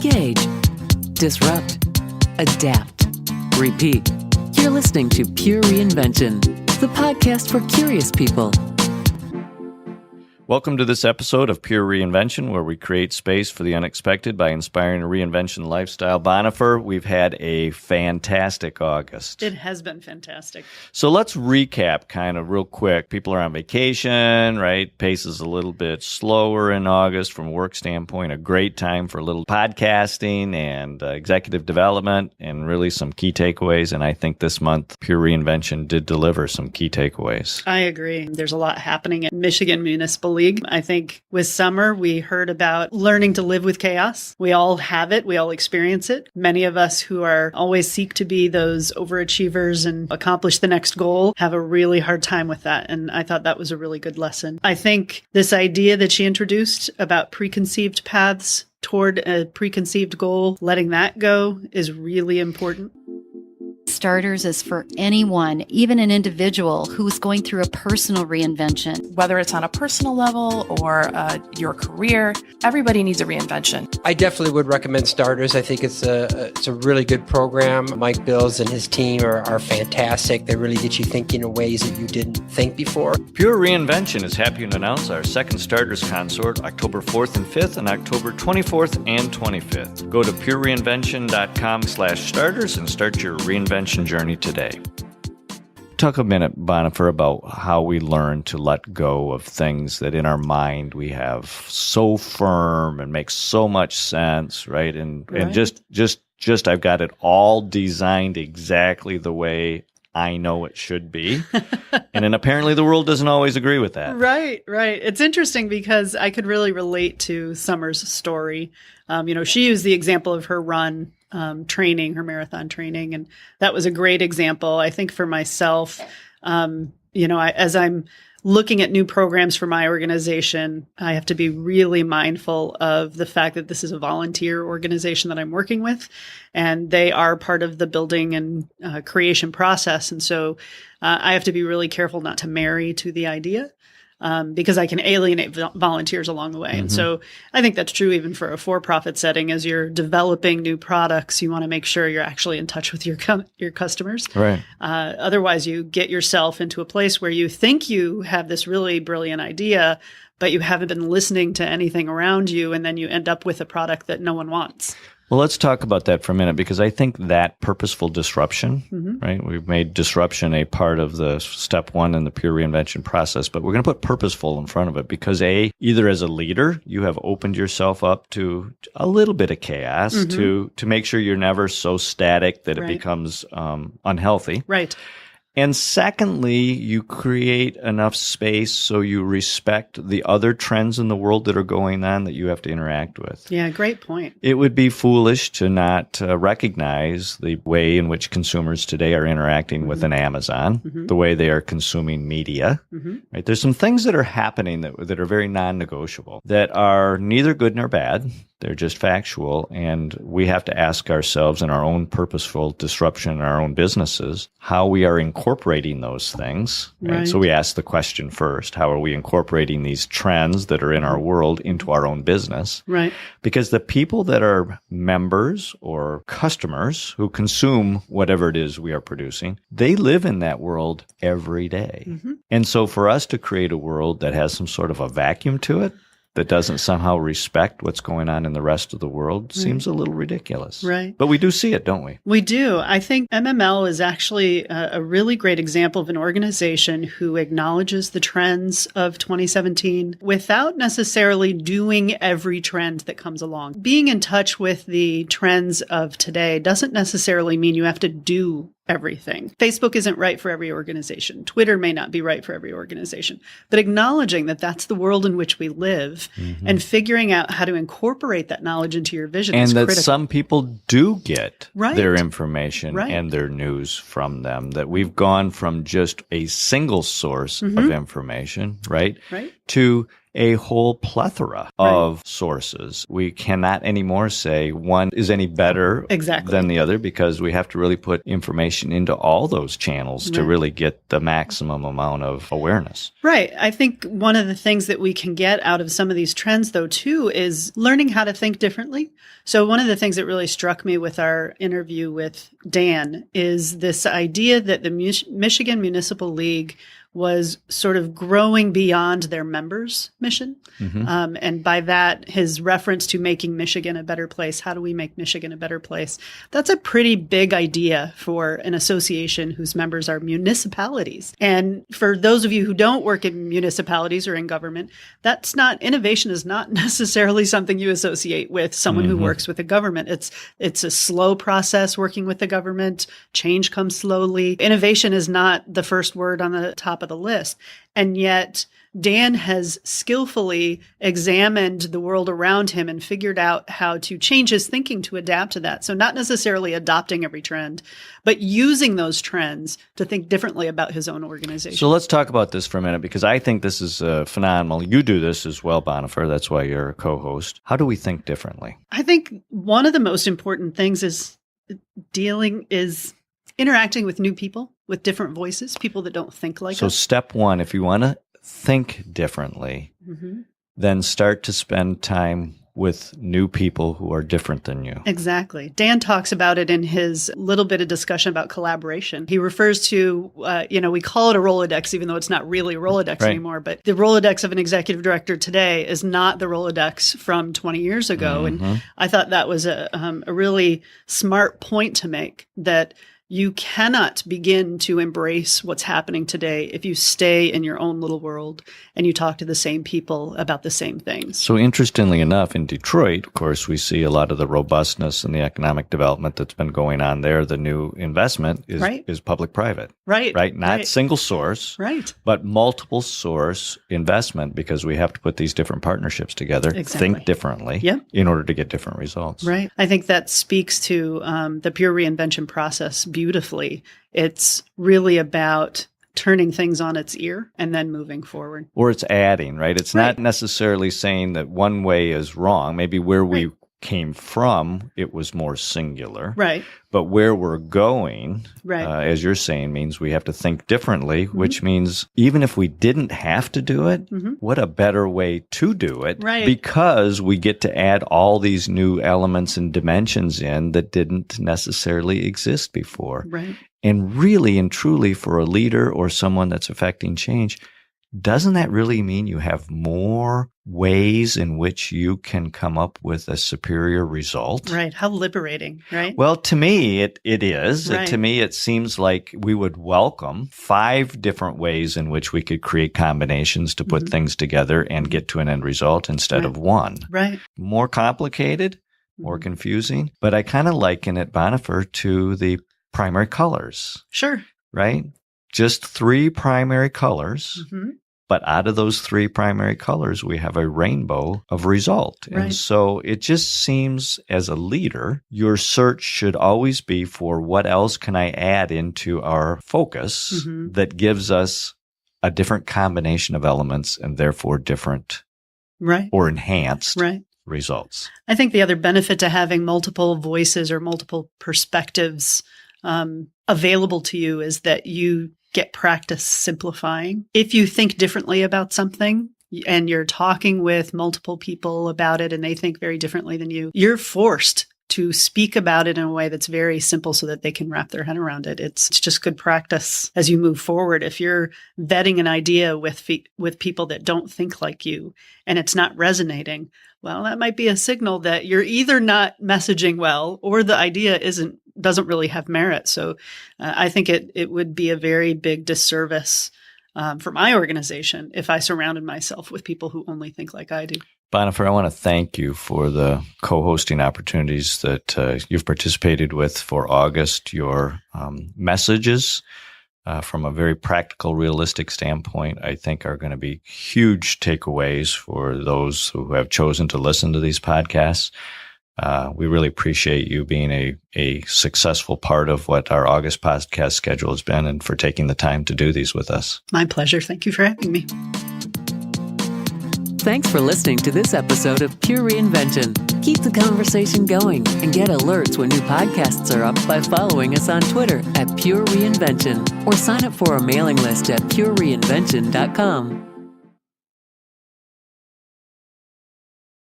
Engage. Disrupt. Adapt. Repeat. You're listening to Pure Reinvention, the podcast for curious people. Welcome to this episode of Pure Reinvention, where we create space for the unexpected by inspiring a reinvention lifestyle. Bonnifer, we've had a fantastic August. It has been fantastic. So let's recap kind of real quick. People are on vacation, right? Pace is a little bit slower in August from a work standpoint. A great time for a little podcasting and executive development and really some key takeaways. And I think this month, Pure Reinvention did deliver some key takeaways. I agree. There's a lot happening at Michigan Municipal League. I think with summer, we heard about learning to live with chaos. We all have it. We all experience it. Many of us who are always seek to be those overachievers and accomplish the next goal have a really hard time with that. And I thought that was a really good lesson. I think this idea that she introduced about preconceived paths toward a preconceived goal, letting that go is really important. Starters is for anyone, even an individual who's going through a personal reinvention. Whether it's on a personal level or your career, everybody needs a reinvention. I definitely would recommend Starters. I think it's a really good program. Mike Bills and his team are fantastic. They really get you thinking in ways that you didn't think before. Pure Reinvention is happy to announce our second Starters Consort, October 4th and 5th and October 24th and 25th. Go to purereinvention.com/starters and start your reinvention journey today. Talk a minute, Bonnifer, about how we learn to let go of things that in our mind we have so firm and make so much sense, right? And just I've got it all designed exactly the way I know it should be. And then apparently the world doesn't always agree with that. Right. It's interesting because I could really relate to Summer's story. She used the example of her run training, her marathon training. And that was a great example. I think for myself, as I'm looking at new programs for my organization, I have to be really mindful of the fact that this is a volunteer organization that I'm working with, and they are part of the building and creation process. And so I have to be really careful not to marry to the idea. Because I can alienate volunteers along the way. Mm-hmm. And so I think that's true even for a for-profit setting. As you're developing new products, you want to make sure you're actually in touch with your customers. Right. Otherwise, you get yourself into a place where you think you have this really brilliant idea, but you haven't been listening to anything around you, and then you end up with a product that no one wants. Well, let's talk about that for a minute, because I think that purposeful disruption, right? We've made disruption a part of the step one in the Pure Reinvention process, but we're going to put purposeful in front of it because either as a leader, you have opened yourself up to a little bit of chaos to make sure you're never so static that it becomes unhealthy. Right. And secondly, you create enough space so you respect the other trends in the world that are going on that you have to interact with. Yeah, great point. It would be foolish to not recognize the way in which consumers today are interacting with an Amazon, the way they are consuming media. Right? There's some things that are happening that are very non-negotiable, that are neither good nor bad. They're just factual, and we have to ask ourselves in our own purposeful disruption in our own businesses how we are incorporating those things. Right? So we ask the question first, how are we incorporating these trends that are in our world into our own business? Right. Because the people that are members or customers who consume whatever it is we are producing, they live in that world every day. And so for us to create a world that has some sort of a vacuum to it, that doesn't somehow respect what's going on in the rest of the world seems a little ridiculous. Right. But we do see it, don't we? We do. I think MML is actually a really great example of an organization who acknowledges the trends of 2017 without necessarily doing every trend that comes along. Being in touch with the trends of today doesn't necessarily mean you have to do everything. Facebook isn't right for every organization. Twitter may not be right for every organization. But acknowledging that that's the world in which we live and figuring out how to incorporate that knowledge into your vision is critical. And that some people do get their information and their news from them. That we've gone from just a single source of information, to a whole plethora of sources. We cannot anymore say one is any better than the other, because we have to really put information into all those channels to really get the maximum amount of awareness. Right. I think one of the things that we can get out of some of these trends, though, too, is learning how to think differently. So one of the things that really struck me with our interview with Dan is this idea that the Michigan Municipal League was sort of growing beyond their members' mission. And by that, his reference to making Michigan a better place. How do we make Michigan a better place? That's a pretty big idea for an association whose members are municipalities. And for those of you who don't work in municipalities or in government, innovation is not necessarily something you associate with someone who works with the government. It's a slow process working with the government. Change comes slowly. Innovation is not the first word on the top of the list. And yet Dan has skillfully examined the world around him and figured out how to change his thinking to adapt to that. So not necessarily adopting every trend, but using those trends to think differently about his own organization. So let's talk about this for a minute, because I think this is phenomenal. You do this as well, Bonnifer. That's why you're a co-host. How do we think differently? I think one of the most important things is interacting with new people with different voices, people that don't think like us. So step one, if you want to think differently, then start to spend time with new people who are different than you. Exactly. Dan talks about it in his little bit of discussion about collaboration. He refers to, we call it a Rolodex, even though it's not really a Rolodex anymore, but the Rolodex of an executive director today is not the Rolodex from 20 years ago. And I thought that was a really smart point to make, that you cannot begin to embrace what's happening today if you stay in your own little world and you talk to the same people about the same things. So interestingly enough, in Detroit, of course, we see a lot of the robustness and the economic development that's been going on there. The new investment is public-private. Right? Not single source, but multiple source investment, because we have to put these different partnerships together, think differently in order to get different results. Right. I think that speaks to the pure reinvention process beautifully. It's really about turning things on its ear and then moving forward. Or it's adding, right? It's not necessarily saying that one way is wrong. Maybe where we came from, it was more singular. Right. But where we're going, as you're saying, means we have to think differently, which means even if we didn't have to do it, what a better way to do it, because we get to add all these new elements and dimensions in that didn't necessarily exist before. Right. And really and truly, for a leader or someone that's affecting change, doesn't that really mean you have more ways in which you can come up with a superior result? Right. How liberating, right? Well, to me, it is. To me, it seems like we would welcome 5 different ways in which we could create combinations to put things together and get to an end result instead of one. Right. More complicated, more confusing, but I kind of liken it, Bonnifer, to the primary colors. Sure. Right? Just 3 primary colors. But out of those 3 primary colors, we have a rainbow of result. And so it just seems, as a leader, your search should always be for what else can I add into our focus that gives us a different combination of elements and therefore different or enhanced results. I think the other benefit to having multiple voices or multiple perspectives available to you is that you get practice simplifying. If you think differently about something and you're talking with multiple people about it and they think very differently than you, you're forced to speak about it in a way that's very simple so that they can wrap their head around it. It's just good practice as you move forward. If you're vetting an idea with people that don't think like you and it's not resonating, well, that might be a signal that you're either not messaging well or the idea doesn't really have merit. So I think it would be a very big disservice for my organization if I surrounded myself with people who only think like I do. Bonnifer, I want to thank you for the co-hosting opportunities that you've participated with for August. Your messages from a very practical, realistic standpoint, I think are going to be huge takeaways for those who have chosen to listen to these podcasts. We really appreciate you being a successful part of what our August podcast schedule has been and for taking the time to do these with us. My pleasure. Thank you for having me. Thanks for listening to this episode of Pure Reinvention. Keep the conversation going and get alerts when new podcasts are up by following us on Twitter at Pure Reinvention or sign up for our mailing list at purereinvention.com.